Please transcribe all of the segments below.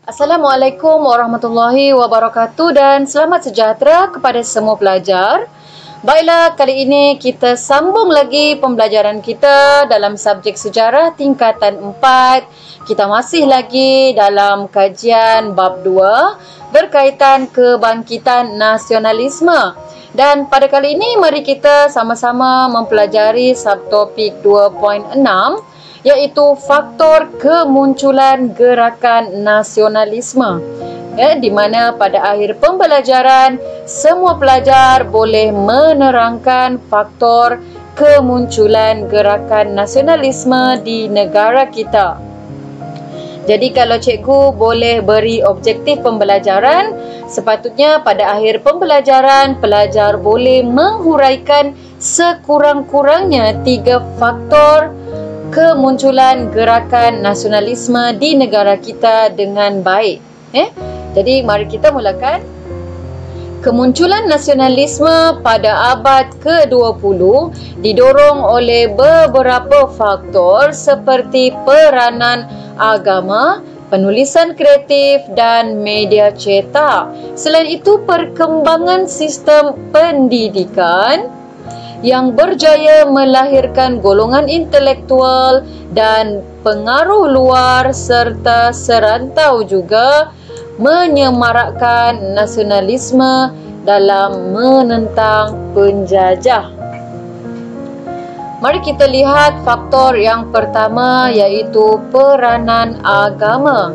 Assalamualaikum warahmatullahi wabarakatuh dan selamat sejahtera kepada semua pelajar. Baiklah, kali ini kita sambung lagi pembelajaran kita dalam subjek sejarah tingkatan 4. Kita masih lagi dalam kajian bab 2 berkaitan kebangkitan nasionalisme. Dan pada kali ini mari kita sama-sama mempelajari subtopik 2.6 iaitu faktor kemunculan gerakan nasionalisme. Di mana pada akhir pembelajaran semua pelajar boleh menerangkan faktor kemunculan gerakan nasionalisme di negara kita. Jadi kalau cikgu boleh beri objektif pembelajaran, sepatutnya pada akhir pembelajaran pelajar boleh menghuraikan sekurang-kurangnya 3 faktor kemunculan gerakan nasionalisme di negara kita dengan baik. Jadi mari kita mulakan. Kemunculan nasionalisme pada abad ke-20 didorong oleh beberapa faktor seperti peranan agama, penulisan kreatif dan media cetak. Selain itu, perkembangan sistem pendidikan yang berjaya melahirkan golongan intelektual dan pengaruh luar serta serantau juga menyemarakkan nasionalisme dalam menentang penjajah. Mari kita lihat faktor yang pertama iaitu peranan agama.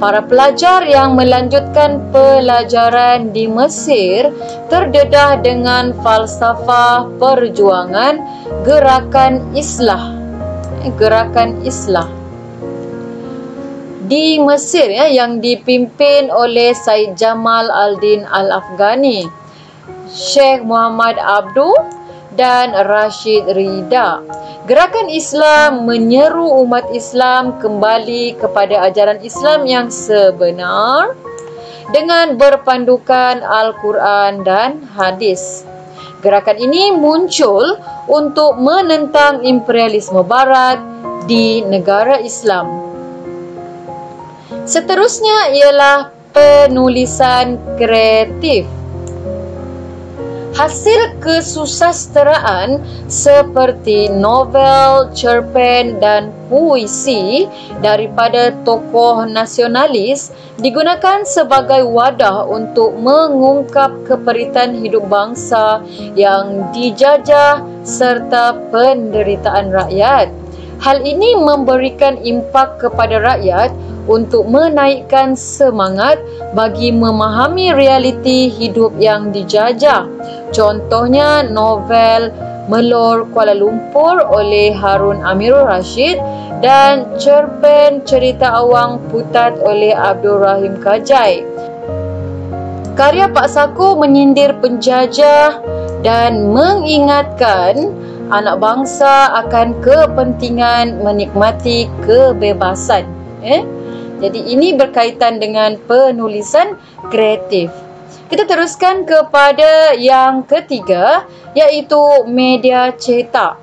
Para pelajar yang melanjutkan pelajaran di Mesir terdedah dengan falsafah perjuangan gerakan islah. Di Mesir yang dipimpin oleh Said Jamal Al-Din Al-Afghani, Syekh Muhammad Abduh dan Rashid Rida. Gerakan Islam menyeru umat Islam kembali kepada ajaran Islam yang sebenar dengan berpandukan Al-Quran dan hadis. Gerakan ini muncul untuk menentang imperialisme barat di negara Islam. Seterusnya ialah penulisan kreatif. Hasil kesusasteraan seperti novel, cerpen dan puisi daripada tokoh nasionalis digunakan sebagai wadah untuk mengungkap keperitan hidup bangsa yang dijajah serta penderitaan rakyat. Hal ini memberikan impak kepada rakyat untuk menaikkan semangat bagi memahami realiti hidup yang dijajah. Contohnya novel Melor Kuala Lumpur oleh Harun Amirul Rashid dan cerpen Cerita Awang Putat oleh Abdul Rahim Kajai. Karya Pak Sako menyindir penjajah dan mengingatkan anak bangsa akan kepentingan menikmati kebebasan. Jadi ini berkaitan dengan penulisan kreatif. Kita teruskan kepada yang ketiga iaitu media cetak.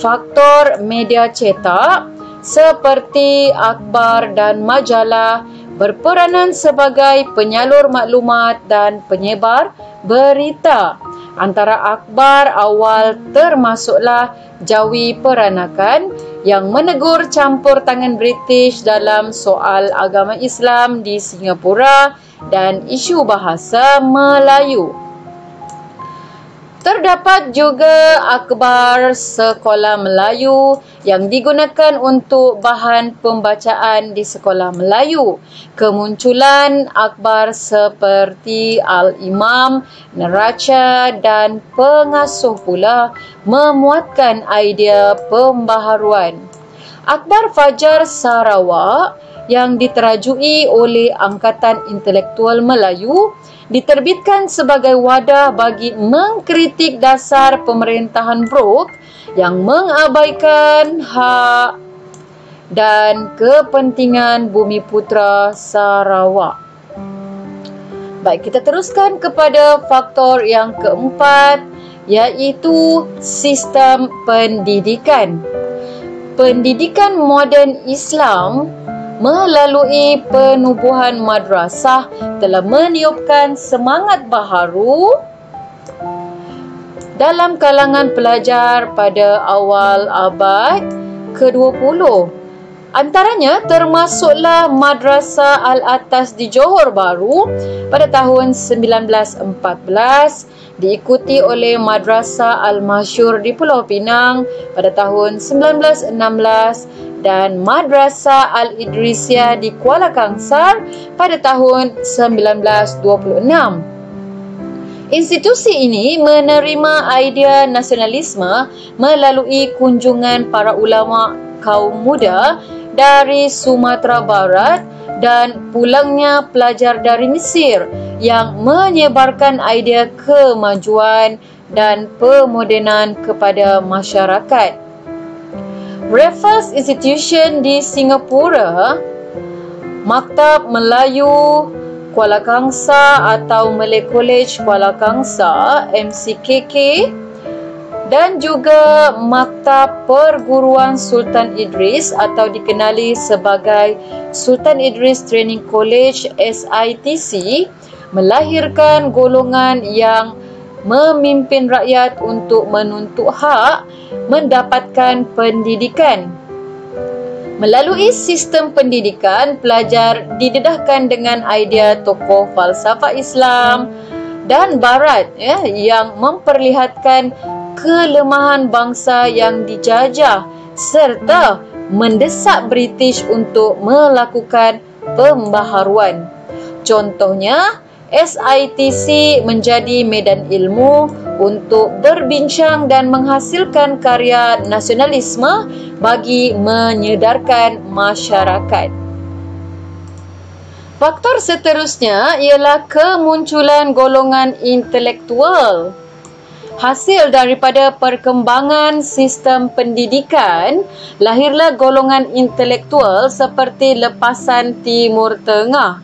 Faktor media cetak seperti akhbar dan majalah berperanan sebagai penyalur maklumat dan penyebar berita. Antara akhbar awal termasuklah Jawi Peranakan yang menegur campur tangan British dalam soal agama Islam di Singapura dan isu bahasa Melayu. Terdapat juga akhbar sekolah Melayu yang digunakan untuk bahan pembacaan di sekolah Melayu. Kemunculan akhbar seperti Al-Imam, Neraca dan Pengasuh pula memuatkan idea pembaharuan. Akhbar Fajar Sarawak yang diterajui oleh Angkatan Intelektual Melayu diterbitkan sebagai wadah bagi mengkritik dasar pemerintahan Brooke yang mengabaikan hak dan kepentingan Bumiputera Sarawak. Baik, kita teruskan kepada faktor yang keempat iaitu sistem pendidikan. Pendidikan moden Islam melalui penubuhan madrasah telah meniupkan semangat baharu dalam kalangan pelajar pada awal abad ke-20. Antaranya termasuklah Madrasah Al-Atas di Johor Bahru pada tahun 1914, diikuti oleh Madrasah Al-Masyur di Pulau Pinang pada tahun 1916 dan Madrasah Al-Idrisiyah di Kuala Kangsar pada tahun 1926. Institusi ini menerima idea nasionalisme melalui kunjungan para ulama kaum muda dari Sumatera Barat dan pulangnya pelajar dari Mesir yang menyebarkan idea kemajuan dan pemodenan kepada masyarakat. Raffles Institution di Singapura, Maktab Melayu Kuala Kangsar atau Malay College Kuala Kangsar MCKK dan juga Maktab Perguruan Sultan Idris atau dikenali sebagai Sultan Idris Training College SITC melahirkan golongan yang memimpin rakyat untuk menuntut hak mendapatkan pendidikan. Melalui sistem pendidikan, pelajar didedahkan dengan idea tokoh falsafah Islam dan Barat yang memperlihatkan kelemahan bangsa yang dijajah serta mendesak British untuk melakukan pembaharuan. Contohnya, SITC menjadi medan ilmu untuk berbincang dan menghasilkan karya nasionalisme bagi menyedarkan masyarakat. Faktor seterusnya ialah kemunculan golongan intelektual. Hasil daripada perkembangan sistem pendidikan, lahirlah golongan intelektual seperti lepasan Timur Tengah.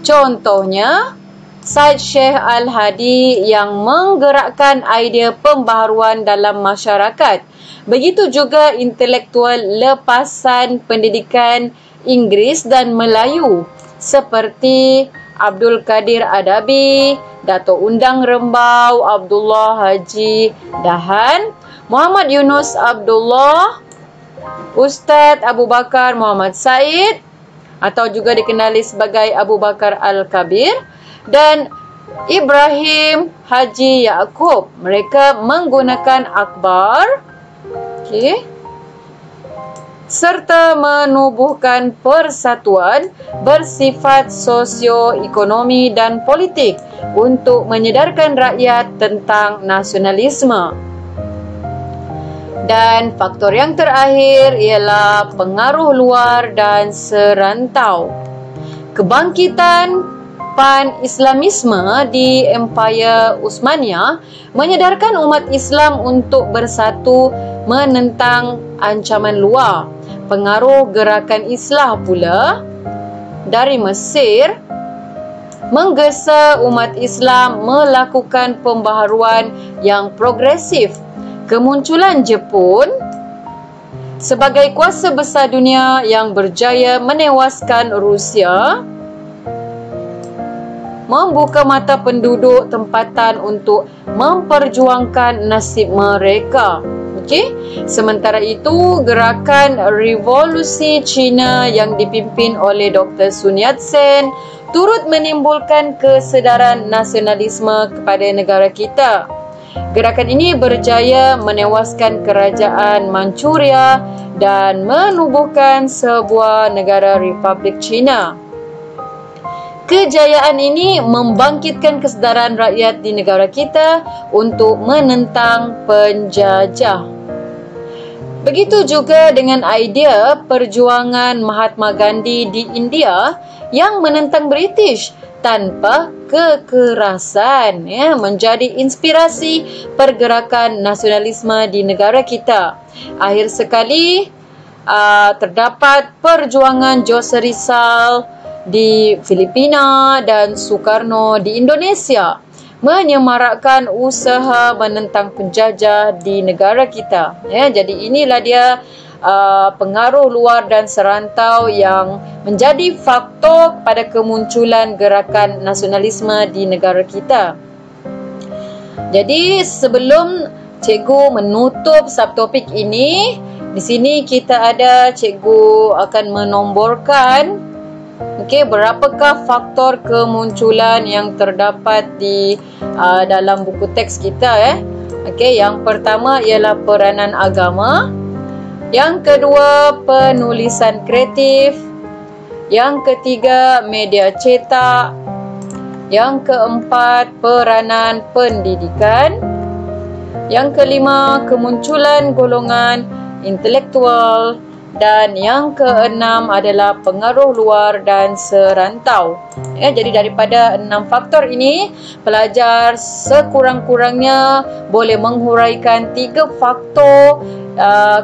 Contohnya, Syed Sheikh Al-Hadi yang menggerakkan idea pembaharuan dalam masyarakat. Begitu juga intelektual lepasan pendidikan Inggeris dan Melayu seperti Abdul Kadir Adabi, Dato' Undang Rembau, Abdullah Haji Dahan, Muhammad Yunus Abdullah, Ustaz Abu Bakar Muhammad Said atau juga dikenali sebagai Abu Bakar Al-Kabir dan Ibrahim Haji Yaakob. Mereka menggunakan akhbar serta menubuhkan persatuan bersifat sosioekonomi dan politik untuk menyedarkan rakyat tentang nasionalisme. Dan faktor yang terakhir ialah pengaruh luar dan serantau. Kebangkitan pan-Islamisme di Empayar Uthmaniyah menyedarkan umat Islam untuk bersatu menentang ancaman luar. Pengaruh gerakan Islah pula dari Mesir menggesa umat Islam melakukan pembaharuan yang progresif. Kemunculan Jepun sebagai kuasa besar dunia yang berjaya menewaskan Rusia membuka mata penduduk tempatan untuk memperjuangkan nasib mereka. Sementara itu, gerakan revolusi Cina yang dipimpin oleh Dr. Sun Yat-sen turut menimbulkan kesedaran nasionalisme kepada negara kita. Gerakan ini berjaya menewaskan kerajaan Manchuria dan menubuhkan sebuah negara Republik China. Kejayaan ini membangkitkan kesedaran rakyat di negara kita untuk menentang penjajah. Begitu juga dengan idea perjuangan Mahatma Gandhi di India yang menentang British tanpa kekerasan menjadi inspirasi pergerakan nasionalisme di negara kita. Akhir sekali terdapat perjuangan Jose Rizal di Filipina dan Soekarno di Indonesia menyemarakkan usaha menentang penjajah di negara kita. Jadi inilah dia pengaruh luar dan serantau yang menjadi faktor pada kemunculan gerakan nasionalisme di negara kita. Jadi sebelum cikgu menutup subtopik ini, di sini kita ada cikgu akan menomborkan berapakah faktor kemunculan yang terdapat di dalam buku teks kita yang pertama ialah peranan agama, yang kedua penulisan kreatif, yang ketiga media cetak, yang keempat peranan pendidikan, yang kelima kemunculan golongan intelektual, dan yang keenam adalah pengaruh luar dan serantau. Jadi daripada 6 faktor ini, pelajar sekurang-kurangnya boleh menghuraikan 3 faktor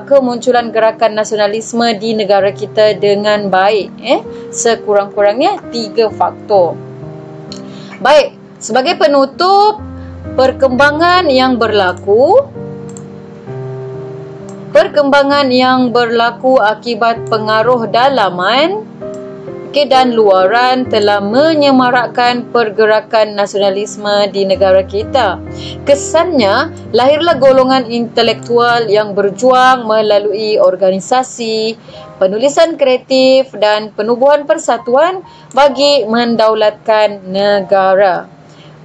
kemunculan gerakan nasionalisme di negara kita dengan baik. Sekurang-kurangnya 3 faktor. Baik, sebagai penutup, perkembangan yang berlaku akibat pengaruh dalaman dan luaran telah menyemarakkan pergerakan nasionalisme di negara kita. Kesannya, lahirlah golongan intelektual yang berjuang melalui organisasi, penulisan kreatif dan penubuhan persatuan bagi mendaulatkan negara.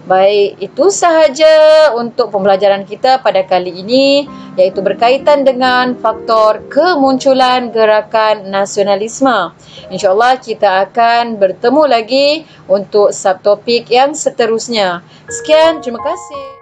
Baik, itu sahaja untuk pembelajaran kita pada kali ini, iaitu berkaitan dengan faktor kemunculan gerakan nasionalisme. InsyaAllah kita akan bertemu lagi untuk subtopik yang seterusnya. Sekian, terima kasih.